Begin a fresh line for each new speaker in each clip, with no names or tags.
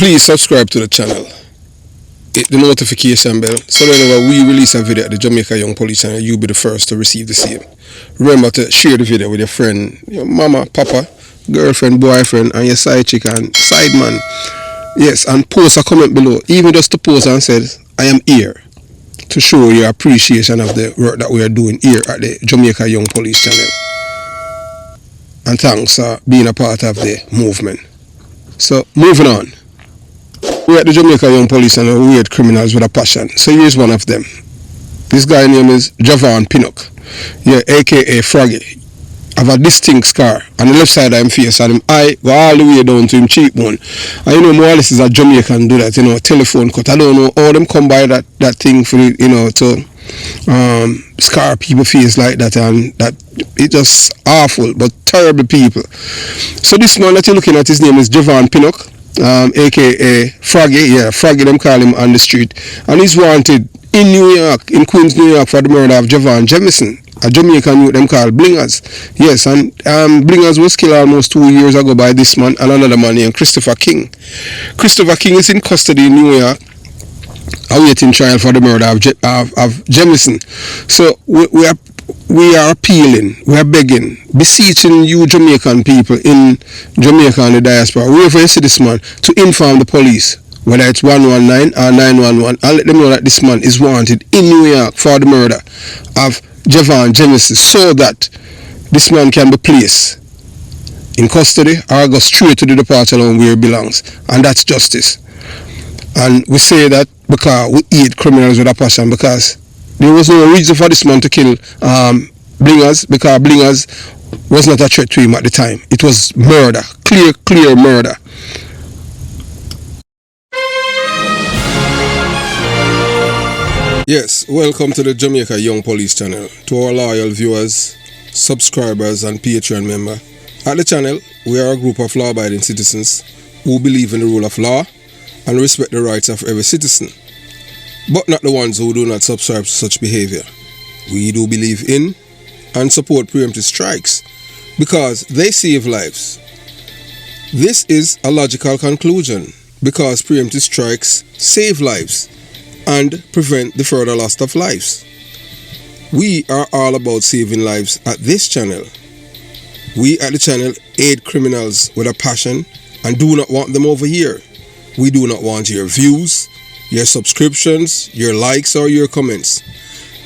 Please subscribe to the channel. Hit the notification bell so that whenever we release a video at the Jamaica Young Police channel, you'll be the first to receive the same. Remember to share the video with your friend, your mama, papa, girlfriend, boyfriend, and your side chick and side man. Yes, and post a comment below, even just to post and say, I am here to show your appreciation of the work that we are doing here at the Jamaica Young Police channel. And thanks for being a part of the movement. So, moving on. We at the Jamaica Young Police channel, we hate criminals with a passion. So here's one of them. This guy name is Javon Pinnock. Yeah, aka Froggy. Have a distinct scar on the left side of his face, and him eye go all the way down to him cheekbone. And you know, more or less is a Jamaican do that, you know, telephone cut. I don't know how them come by that thing for, you know, to scar people face like that, and that it's just awful, but terrible people. So this man that you're looking at, his name is Javon Pinnock, aka Froggy. Yeah, Froggy them call him on the street, and he's wanted in New York, in Queens, New York, for the murder of Javon Jamison, a Jamaican youth them called Blingers. Yes, and Blingers was killed almost 2 years ago by this man and another man named Christopher King. Christopher King is in custody in New York, awaiting trial for the murder of Jamison. So we are appealing, we are begging, beseeching you Jamaican people in Jamaica and the diaspora, wherever you see this man, to inform the police, whether it's 119 or 911, and let them know that this man is wanted in New York for the murder of Javon Jamison, so that this man can be placed in custody or go straight to the departure home where he belongs. And that's justice. And we say that because we hate criminals with a passion, because there was no reason for this man to kill Blingers, because Blingers was not a threat to him at the time. It was murder, clear murder. Yes, welcome to the Jamaica Young Police channel. To our loyal viewers, subscribers and Patreon member. At the channel, we are a group of law-abiding citizens who believe in the rule of law and respect the rights of every citizen, but not the ones who do not subscribe to such behavior. We do believe in and support preemptive strikes because they save lives. This is a logical conclusion because preemptive strikes save lives and prevent the further loss of lives. We are all about saving lives at this channel. We at the channel aid criminals with a passion and do not want them over here. We do not want your views, your subscriptions, your likes or your comments.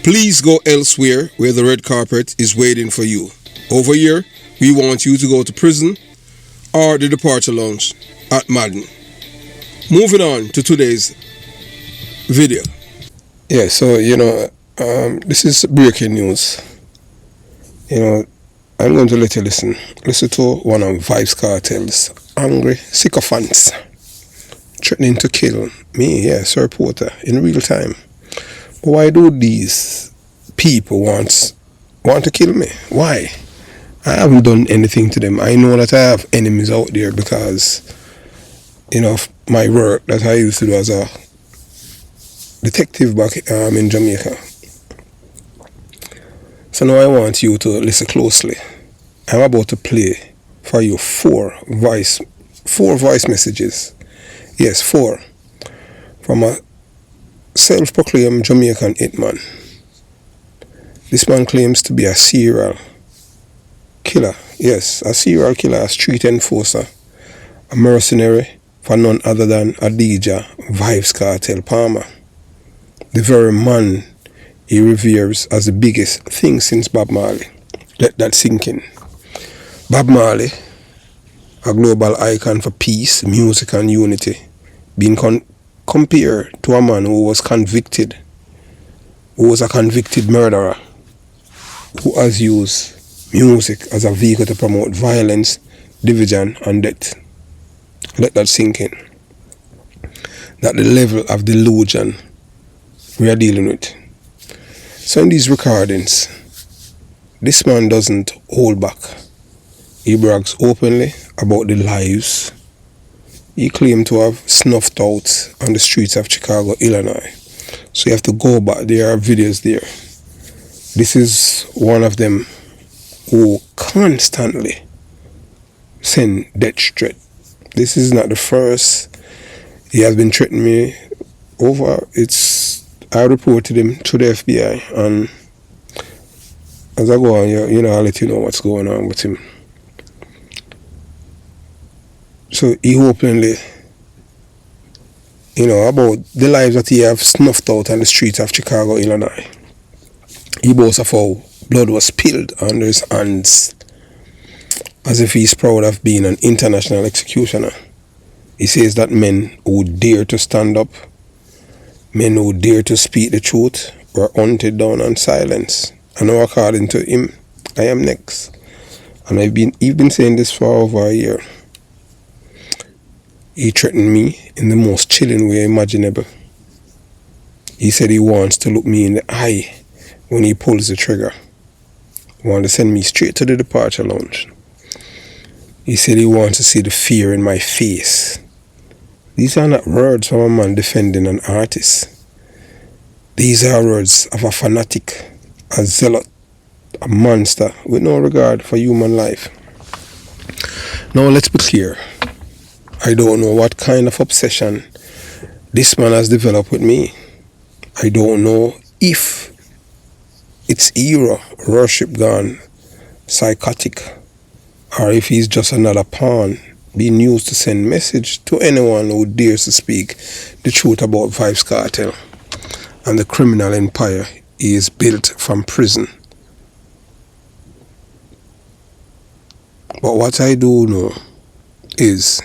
Please go elsewhere where the red carpet is waiting for you. Over here, we want you to go to prison or the departure lounge at Madden. Moving on to today's video. Yeah, so you know, this is breaking news. You know, I'm going to let you listen to one of Vybz Kartel's angry sycophants threatening to kill me, yes, a reporter, in real time. But why do these people want to kill me? Why? I haven't done anything to them. I know that I have enemies out there because, you know, my work that I used to do as a detective back in Jamaica. So now I want you to listen closely. I'm about to play for you four voice messages. Yes, 4 from a self-proclaimed Jamaican hitman. This man claims to be a serial killer. Yes, a serial killer, a street enforcer, a mercenary for none other than Adija Vybz Kartel Palmer, the very man he reveres as the biggest thing since Bob Marley. Let that sink in. Bob Marley, a global icon for peace, music and unity, being compared to a man who was a convicted murderer, who has used music as a vehicle to promote violence, division and death. Let that sink in. That the level of delusion we are dealing with. So in these recordings, this man doesn't hold back. He brags openly about the lives he claimed to have snuffed out on the streets of Chicago, Illinois. So you have to go back. There are videos there. This is one of them who constantly send death threat. This is not the first He has been threatening me over. I reported him to the FBI, and as I go on, I'll let you know what's going on with him. So he openly, about the lives that he have snuffed out on the streets of Chicago, Illinois. He boasts of how blood was spilled under his hands, as if he's proud of being an international executioner. He says that men who dare to stand up, men who dare to speak the truth, were hunted down and silenced. And now, according to him, I am next. And he's been saying this for over a year. He threatened me in the most chilling way imaginable. He said he wants to look me in the eye when he pulls the trigger. He wants to send me straight to the departure lounge. He said he wants to see the fear in my face. These are not words from a man defending an artist. These are words of a fanatic, a zealot, a monster with no regard for human life. Now let's be clear. I don't know what kind of obsession this man has developed with me. I don't know if it's hero worship gone psychotic, or if he's just another pawn being used to send message to anyone who dares to speak the truth about Vybz Kartel and the criminal empire he is built from prison. But what I do know is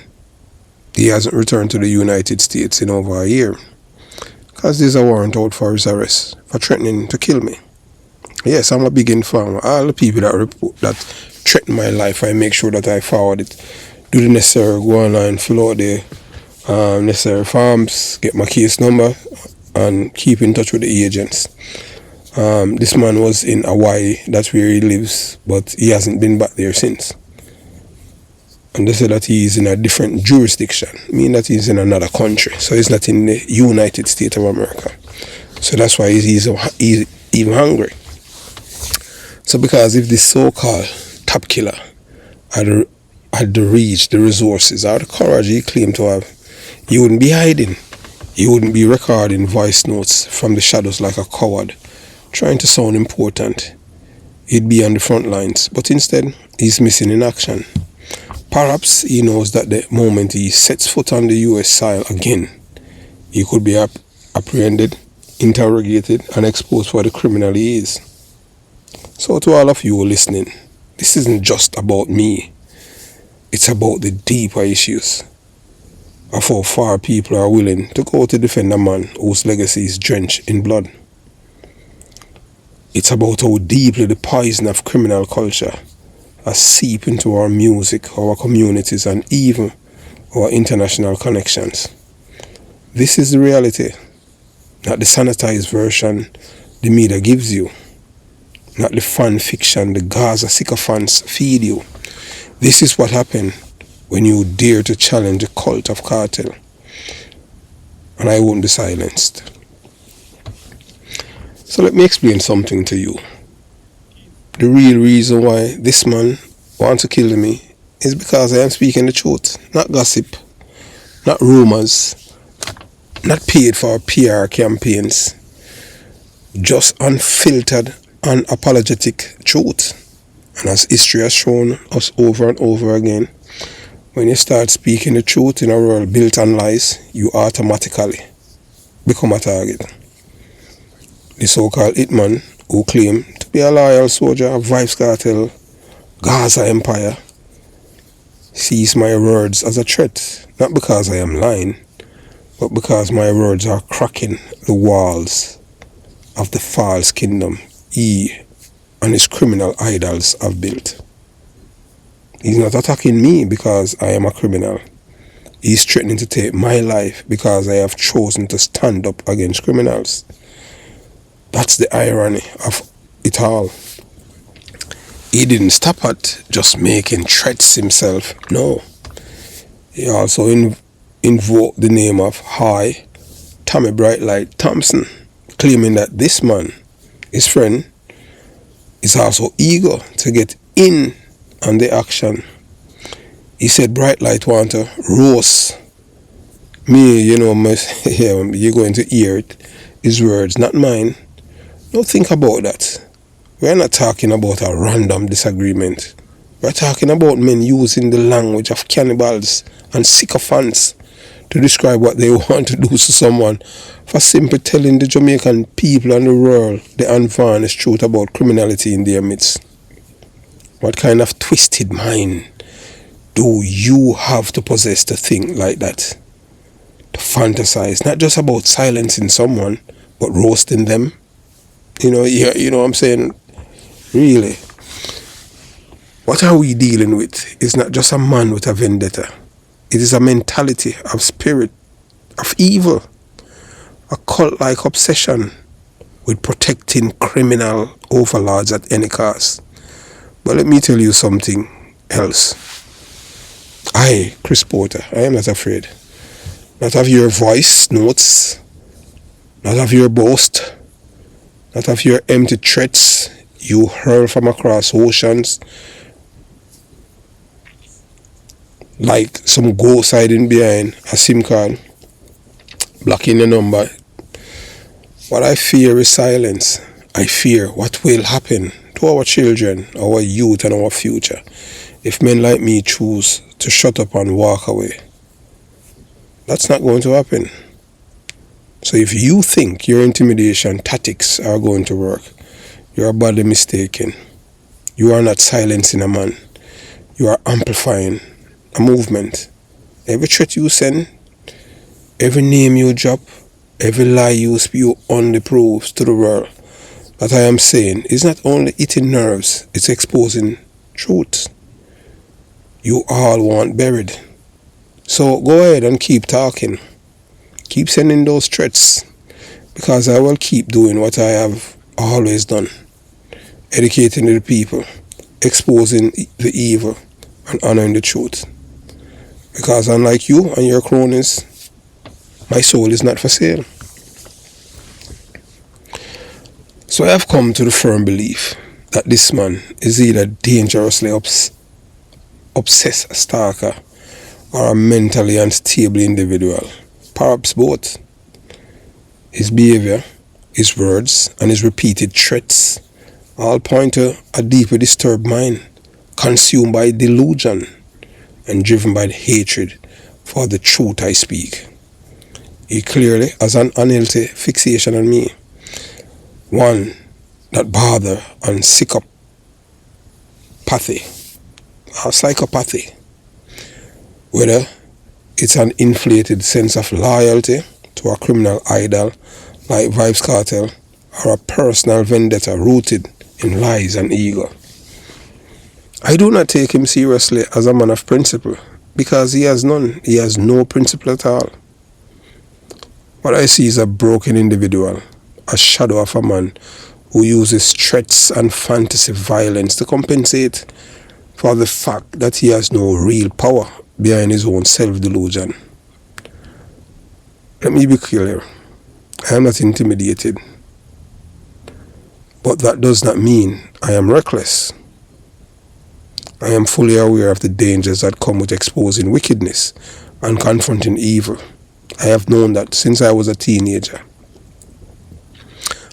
he hasn't returned to the United States in over a year, because there's a warrant out for his arrest for threatening to kill me. Yes, I'm a big informer. All the people that threaten my life, I make sure that I forward it. Do the necessary, go online, fill out the necessary forms, get my case number, and keep in touch with the agents. This man was in Hawaii, that's where he lives, but he hasn't been back there since. And they say that he is in a different jurisdiction, meaning that he's in another country. So he's not in the United States of America. So that's why he's even hungry. So because if this so-called top killer had reached the resources or the courage he claimed to have, he wouldn't be hiding. He wouldn't be recording voice notes from the shadows like a coward, trying to sound important. He'd be on the front lines, but instead, he's missing in action. Perhaps he knows that the moment he sets foot on the US soil again, he could be apprehended, interrogated, and exposed for the criminal he is. So to all of you listening, this isn't just about me. It's about the deeper issues of how far people are willing to go to defend a man whose legacy is drenched in blood. It's about how deeply the poison of criminal culture has seeped into our music, our communities, and even our international connections. This is the reality, not the sanitized version the media gives you, not the fan fiction the Gaza sycophants feed you. This is what happened when you dare to challenge the cult of Kartel. And I won't be silenced. So let me explain something to you. The real reason why this man wants to kill me is because I am speaking the truth, not gossip, not rumors, not paid for PR campaigns, just unfiltered, unapologetic truth. And as history has shown us over and over again, when you start speaking the truth in a world built on lies, you automatically become a target. The so-called hitman who claimed to be a loyal soldier of Vybz Kartel, Gaza Empire, sees my words as a threat, not because I am lying, but because my words are cracking the walls of the false kingdom he and his criminal idols have built. He's not attacking me because I am a criminal. He's threatening to take my life because I have chosen to stand up against criminals. That's the irony of it all. He didn't stop at just making threats himself. No. He also invoked the name of Tommy Brightlight Thompson, claiming that this man, his friend, is also eager to get in on the action. He said Brightlight want to roast Me, yeah, you're going to hear it. His words, not mine. Don't think about that. We're not talking about a random disagreement. We're talking about men using the language of cannibals and sycophants to describe what they want to do to someone for simply telling the Jamaican people and the world the unvarnished truth about criminality in their midst. What kind of twisted mind do you have to possess to think like that? To fantasize, not just about silencing someone, but roasting them? You know what I'm saying? Really? What are we dealing with? It's not just a man with a vendetta. It is a mentality of spirit, of evil, a cult-like obsession with protecting criminal overlords at any cost. But let me tell you something else. I, Chris Porter, I am not afraid. Not of your voice notes, not of your boast, not of your empty threats you hurl from across oceans like some ghost hiding behind a SIM card, blocking the number. What I fear is silence. I fear what will happen to our children, our youth, and our future if men like me choose to shut up and walk away. That's not going to happen. So if you think your intimidation tactics are going to work, you are badly mistaken. You are not silencing a man. You are amplifying a movement. Every threat you send, every name you drop, every lie you spew only proves to the world that I am saying is not only eating nerves, it's exposing truth you all want buried. So go ahead and keep talking. Keep sending those threats, because I will keep doing what I have always done. Educating the people, exposing the evil, and honoring the truth. Because unlike you and your cronies, my soul is not for sale. So I have come to the firm belief that this man is either dangerously obsessed stalker or a mentally unstable individual. Perhaps both. His behavior, his words, and his repeated threats all point to a deeply disturbed mind, consumed by delusion and driven by the hatred for the truth I speak. He clearly has an unhealthy fixation on me, one that bother on psychopathy or psychopathy, whether it's an inflated sense of loyalty to a criminal idol like Vybz Kartel, or a personal vendetta rooted in lies and ego. I do not take him seriously as a man of principle, because he has none. He has no principle at all. What I see is a broken individual, a shadow of a man who uses threats and fantasy violence to compensate for the fact that he has no real power behind his own self-delusion. Let me be clear. I am not intimidated. But that does not mean I am reckless. I am fully aware of the dangers that come with exposing wickedness and confronting evil. I have known that since I was a teenager.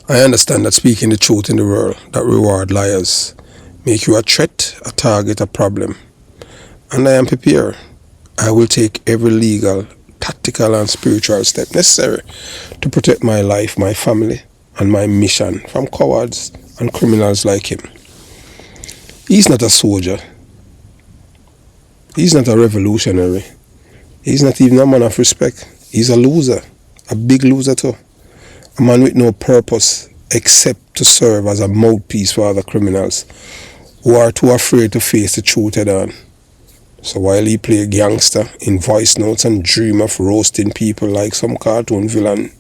I understand that speaking the truth in the world that reward liars make you a threat, a target, a problem. And I am prepared. I will take every legal, tactical, and spiritual step necessary to protect my life, my family, and my mission from cowards and criminals like him. He's not a soldier. He's not a revolutionary. He's not even a man of respect. He's a loser, a big loser too. A man with no purpose except to serve as a mouthpiece for other criminals who are too afraid to face the truth head on. So while he play gangster in voice notes and dream of roasting people like some cartoon villain,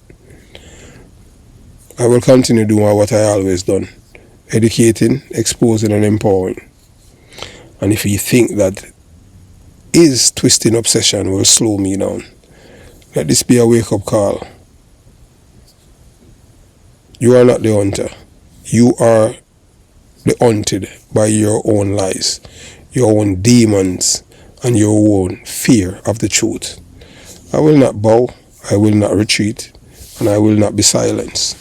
I will continue doing what I always done, educating, exposing, and empowering. And if you think that his twisting obsession will slow me down, let this be a wake-up call. You are not the hunter. You are the hunted by your own lies, your own demons, and your own fear of the truth. I will not bow, I will not retreat, and I will not be silenced.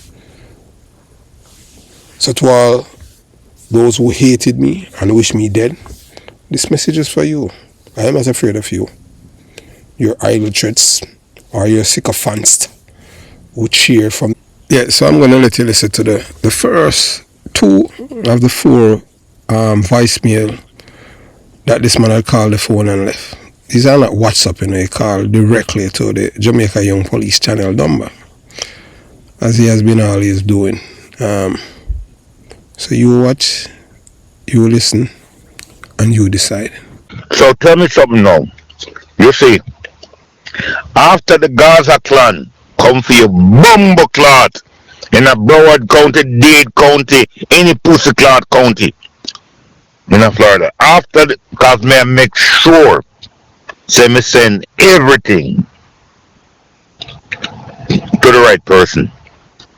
So to all those who hated me and wish me dead, this message is for you. I am not afraid of you. Your idle threats or your sycophants who cheer from... Yeah, so I'm going to let you listen to the first 2 of the 4 voicemail that this man had called the phone and left. These are not WhatsApp, he called directly to the Jamaica Young Police channel number, as he has been always doing. So you watch, you listen, and you decide.
So tell me something now. You see, after the Gaza clan come for your bumbo clot in a Broward County, Dade County, any pussy clot county in Florida, after because me make sure say me send everything to the right person.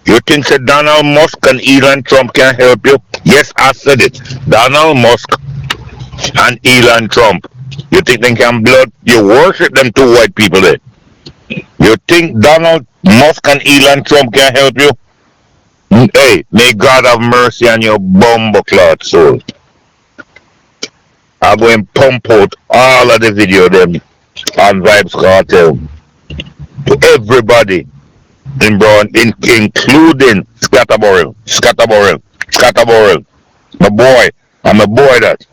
You think that Donald Musk and Elon Trump can help you? Yes, I said it. Donald Musk and Elon Trump. You think they can blood? You worship them 2 white people there. You think Donald Musk and Elon Trump can help you? Hey, may God have mercy on your bumbleclot soul. I'm going to pump out all of the video them on Vybz Kartel to everybody in Brown, including Scatterborrell. My boy, I'm a boy that.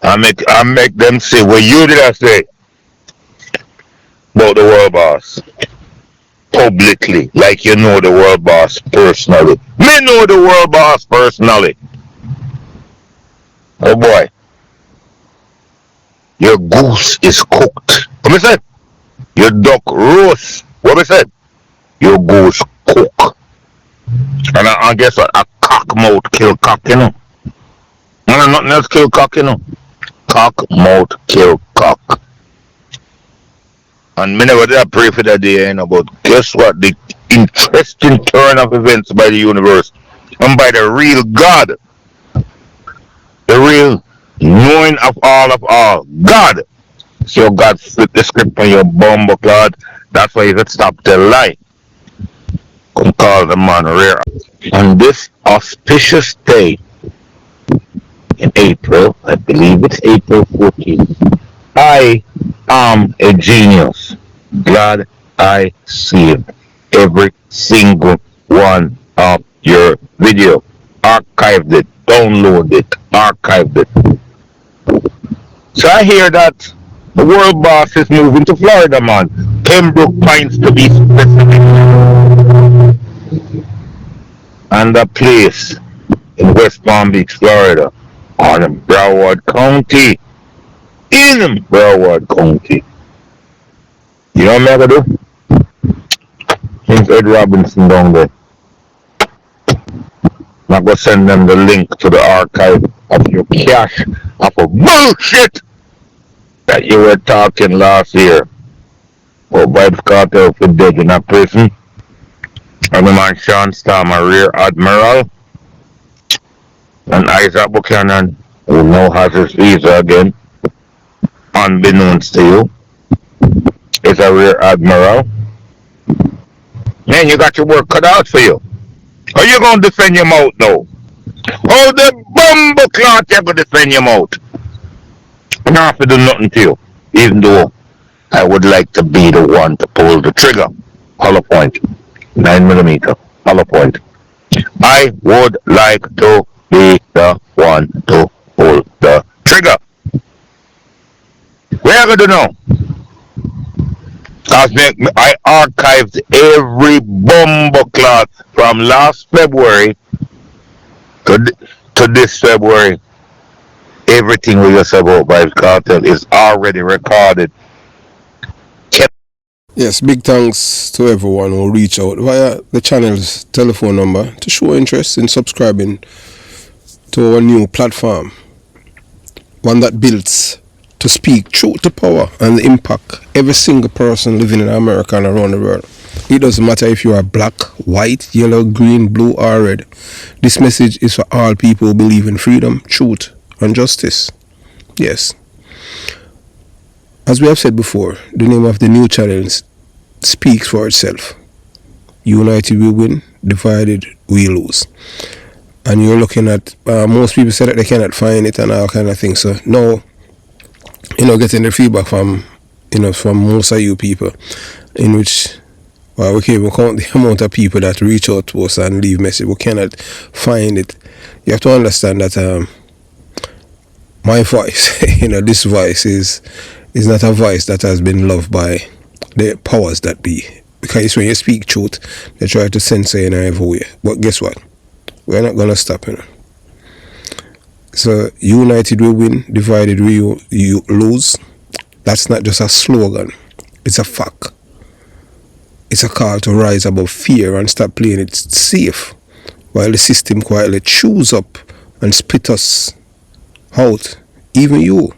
I make them say what you did I say about the world boss publicly, like you know the world boss personally. Me know the world boss personally. Oh boy, your goose is cooked. What me said? Your duck roast. What me said? Your goose cook. And I guess what? A cock mouth kill cock, you know. And nothing else kill cock, you know. Cock mouth kill cock. And me never did pray for that day, you know, but guess what? The interesting turn of events by the universe and by the real God, the real knowing of all, God. So God flip the script on your bumble clod. That's why you could stop the lie. Come call the man rare. On this auspicious day in April, I believe it's April 14th, I am a genius. Glad I saved every single one of your video. Archived it, download it, archived it. So I hear that the world boss is moving to Florida, man. Pembroke Pines to be specific. And a place in West Palm Beach, Florida, on Broward County. In Broward County. You know what I'm gonna do? Since Ed Robinson down there, I'm gonna send them the link to the archive of your cache of a bullshit that you were talking last year. Or Vybz Kartel for dead in a prison. And the man Sean Storm, a rear admiral. And Isaac Buchanan, who now has his visa again, unbeknownst to you, is a rear admiral. Man, you got your work cut out for you. How you gonna defend your mouth now? How the bumble clot you gonna defend your mouth? I'm not have to do nothing to you, even though I would like to be the one to pull the trigger. Hollow point. 9mm. Hollow point. I would like to be the one to pull the trigger. What are you gonna do now? I archived every bumbleclot from last February to this February. Everything we just said about Vybz Kartel is already recorded.
Yes, big thanks to everyone who reached out via the channel's telephone number to show interest in subscribing to our new platform. One that builds to speak truth to power and impact every single person living in America and around the world. It doesn't matter if you are black, white, yellow, green, blue or red. This message is for all people who believe in freedom, truth and justice. Yes. As we have said before, the name of the new challenge speaks for itself. United we win, divided we lose. And you're looking at, most people say that they cannot find it and all kind of things. So now, getting the feedback from, from most of you people, in which, well, we can't even count the amount of people that reach out to us and leave message. We cannot find it. You have to understand that my voice, this voice is not a voice that has been loved by the powers that be. Because when you speak truth, they try to censor you in every way. But guess what? We're not going to stop, So, united we win, divided we lose. That's not just a slogan. It's a fact. It's a call to rise above fear and stop playing it safe, while the system quietly chews up and spit us out. Even you.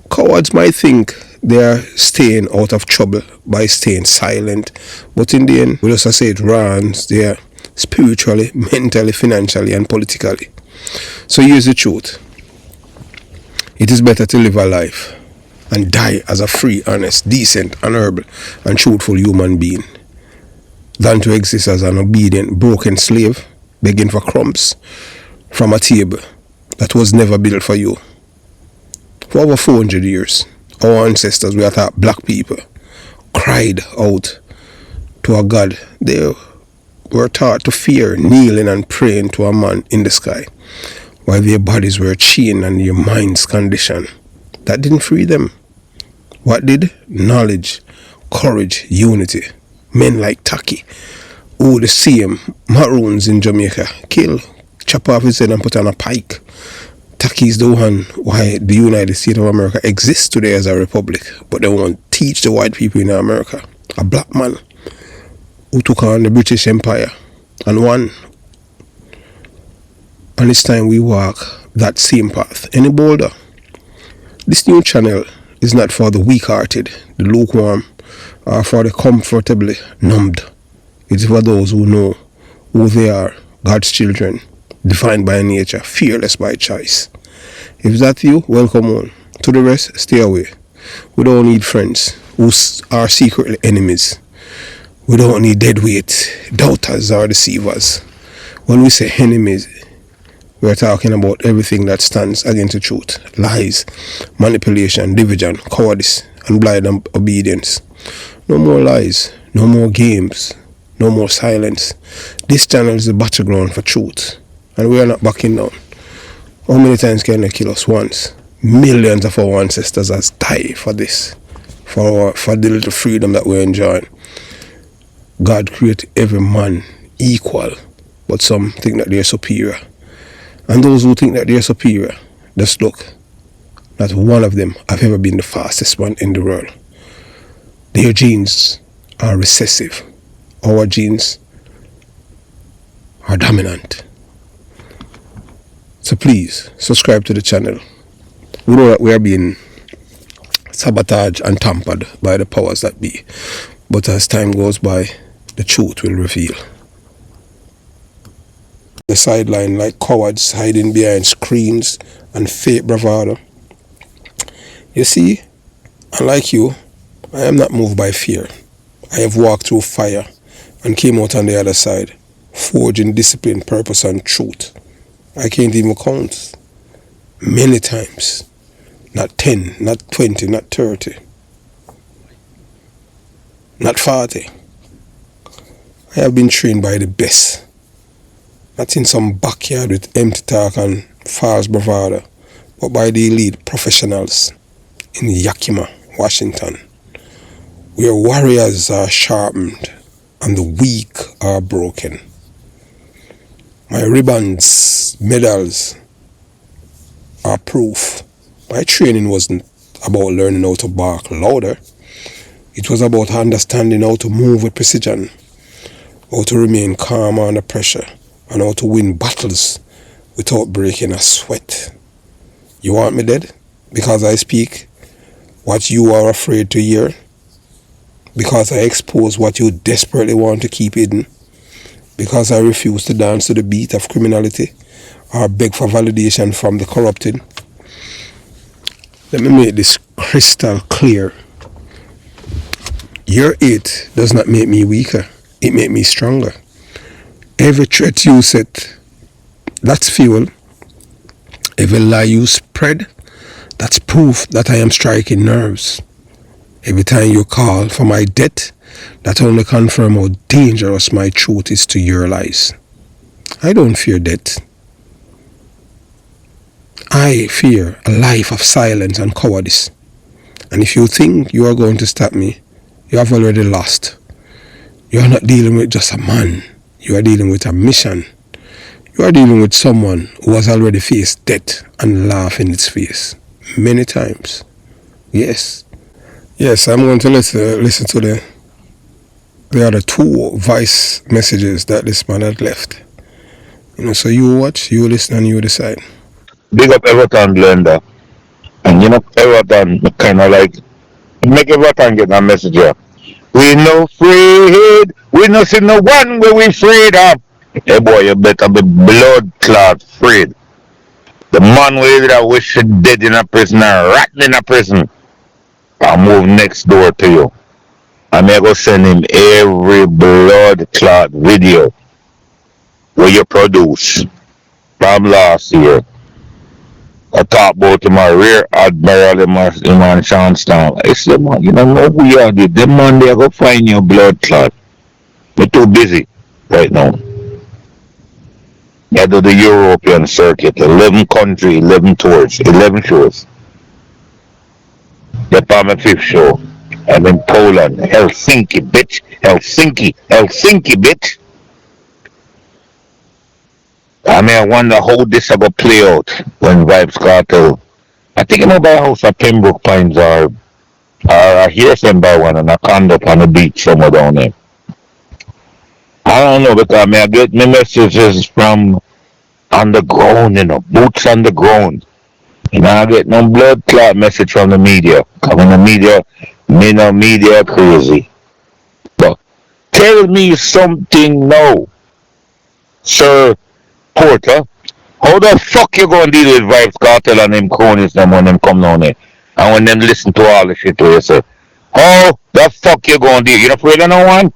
Cowards might think they are staying out of trouble by staying silent, but in the end, we just say it runs there spiritually, mentally, financially, and politically. So here's the truth. It is better to live a life and die as a free, honest, decent, honorable, and truthful human being than to exist as an obedient, broken slave, begging for crumbs from a table that was never built for you. For over 400 years, our ancestors, we are taught black people, cried out to a God. They were taught to fear, kneeling and praying to a man in the sky, while their bodies were chained and their minds conditioned. That didn't free them. What did? Knowledge, courage, unity. Men like Taki, who the same maroons in Jamaica kill, chop off his head and put on a pike. Taki is the one why the United States of America exists today as a republic, but they won't teach the white people in America. A black man who took on the British Empire and won. And it's time we walk that same path. Any bolder? This new channel is not for the weak-hearted, the lukewarm, or for the comfortably numbed. It is for those who know who they are, God's children, defined by nature, fearless by choice. If that's you, welcome on. To the rest, stay away. We don't need friends who are secretly enemies. We don't need deadweight doubters or deceivers. When we say enemies, we're talking about everything that stands against the truth. Lies, manipulation, division, cowardice, and blind obedience. No more lies, no more games, no more silence. This channel is the battleground for truth, and we are not backing down. How many times can they kill us once? Millions of our ancestors has died for this, for the little freedom that we're enjoying. God created every man equal, but some think that they're superior. And those who think that they're superior, just look. Not one of them have ever been the fastest one in the world. Their genes are recessive. Our genes are dominant. So please, subscribe to the channel. We know that we are being sabotaged and tampered by the powers that be. But as time goes by, the truth will reveal. The sideline like cowards hiding behind screens and fake bravado. You see, unlike you, I am not moved by fear. I have walked through fire and came out on the other side, forging discipline, purpose, and truth. I can't even count. Many times. Not 10, not 20, not 30. Not 40. I have been trained by the best. Not in some backyard with empty talk and false bravado, but by the elite professionals in Yakima, Washington, where warriors are sharpened and the weak are broken. My ribbons, medals are proof. My training wasn't about learning how to bark louder. It was about understanding how to move with precision, how to remain calm under pressure, and how to win battles without breaking a sweat. You want me dead? Because I speak what you are afraid to hear? Because I expose what you desperately want to keep hidden? Because I refuse to dance to the beat of criminality or beg for validation from the corrupted? Let me make this crystal clear. Your hate does not make me weaker. It makes me stronger. Every threat you set, that's fuel. Every lie you spread, that's proof that I am striking nerves. Every time you call for my death, that only confirms how dangerous my truth is to your lies. I don't fear death. I fear a life of silence and cowardice. And if you think you are going to stop me, you have already lost. You are not dealing with just a man. You are dealing with a mission. You are dealing with someone who has already faced death and laughed in its face many times. Yes. Yes, I'm going to listen to the other two voice messages that this man had left. So you watch, you listen, and you decide.
Big up Everton Blender. And Everton kind of like make Everton get that message here. We no afraid. We no see no one where we afraid of. Hey boy, you better be blood clot afraid. The man where that wish you dead in a prison or rotten in a prison, I'll move next door to you. I'm going to send him every blood clot video where you produce from last year. I talk about my rear admiral in my Shanstown. I said, man, you don't know who you are. The man there go find your blood clot. We're too busy right now. I do the European circuit, 11 countries, 11 tours, 11 shows. That's on my 5th show. I'm in Poland, Helsinki, bitch. Helsinki, bitch. I wonder how this will play out when Vybz Kartel. I think I'm buy a house at Pembroke Pines or here some buy one and a condo on the beach somewhere down there. I don't know because I get my messages from on the ground, boots on the ground. And I get no blood clot message from the media. Coming the media, media crazy. But tell me something now, Sir Porter. How the fuck you gonna deal with Vybz Kartel and them cronies them when them come down there? And when them listen to all the shit you say. How the fuck you gonna deal? You not afraid of no one?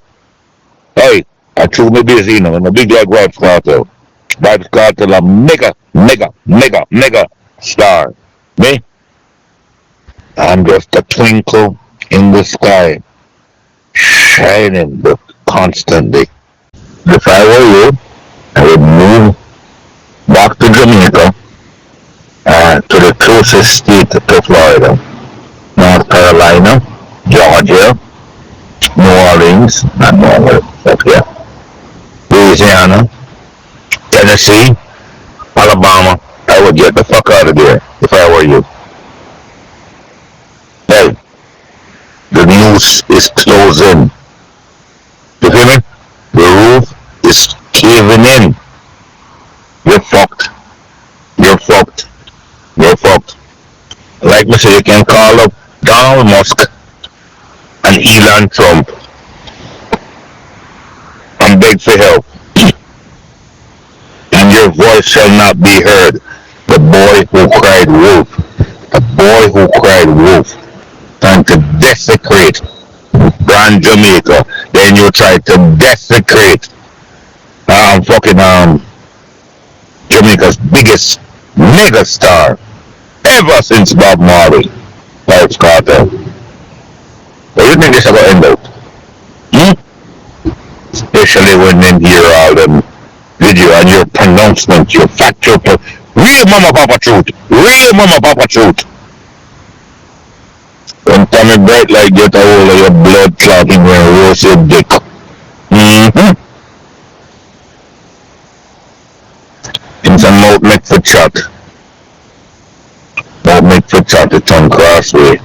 Hey, I threw me busy, I'm a big like Vybz Kartel. Vybz Kartel a mega star. Me? I'm just a twinkle in the sky, shining constantly. If I were you, I would move back to Jamaica, to the closest state to Florida, North Carolina, Georgia, New Orleans, not New Orleans, up here, Louisiana, Tennessee, Alabama. I would get the fuck out of there if I were you. Hey, the news is closing. You feel me? The roof is caving in. You're fucked. You're fucked. You're fucked. Like me say, you can call up Donald Musk and Elon Trump and beg for help. And your voice shall not be heard. The boy who cried wolf. The boy who cried wolf. Trying to desecrate brand Jamaica. Then you try to desecrate Jamaica's biggest mega star ever since Bob Marley, Vybz Kartel. What do you think this is going to end up? Especially when they hear all them video and your pronouncement, your factual, real mama papa truth, real mama papa truth. When Tommy Bright like get a hold of your blood clotting when you roast your dick. It's a mouth make for chat. Mouth make for chat to turn crossway.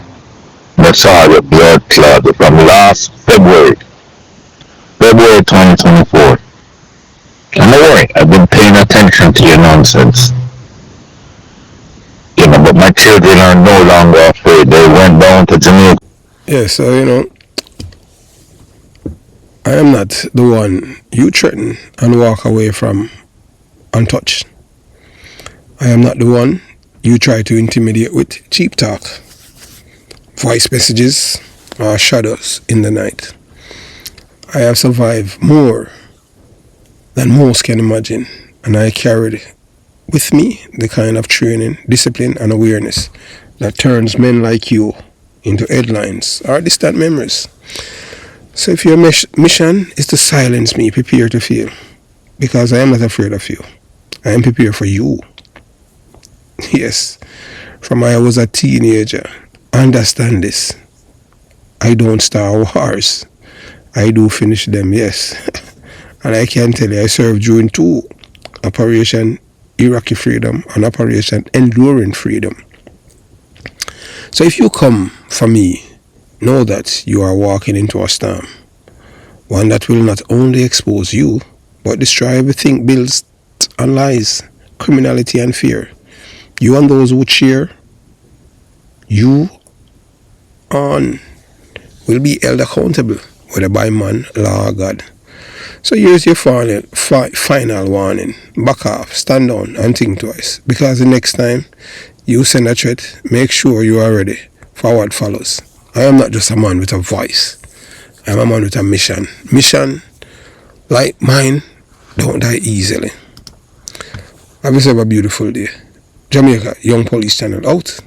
That's all your blood clot from last February 2024. And don't worry, I've been paying attention to your nonsense. But my children are no longer afraid. They went down to Jamaica.
Yeah, so I am not the one you threaten and walk away from untouched. I am not the one you try to intimidate with cheap talk, voice messages, or shadows in the night. I have survived more than most can imagine, and I carried with me the kind of training, discipline, and awareness that turns men like you into headlines or distant memories. So if your mission is to silence me, prepare to fail, because I am not afraid of you. I am prepared for you. Yes, from I was a teenager. Understand this. I don't start wars. I do finish them, yes. And I can tell you, I served during two: Operation Iraqi Freedom and Operation Enduring Freedom. So if you come for me, know that you are walking into a storm. One that will not only expose you, but destroy everything built on lies, criminality, and fear. You and those who cheer you on will be held accountable, whether by man, law, or God. So here's your final warning. Back off, stand down, and think twice. Because the next time you send a threat, make sure you are ready for what follows. I am not just a man with a voice. I am a man with a mission. Mission, like mine, don't die easily. Have yourself a beautiful day. Jamaica Young Police Channel out.